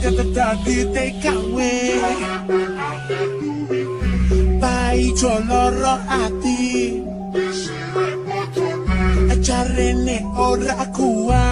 kata dadi TKW Paijo loro ati Acarene ora kuat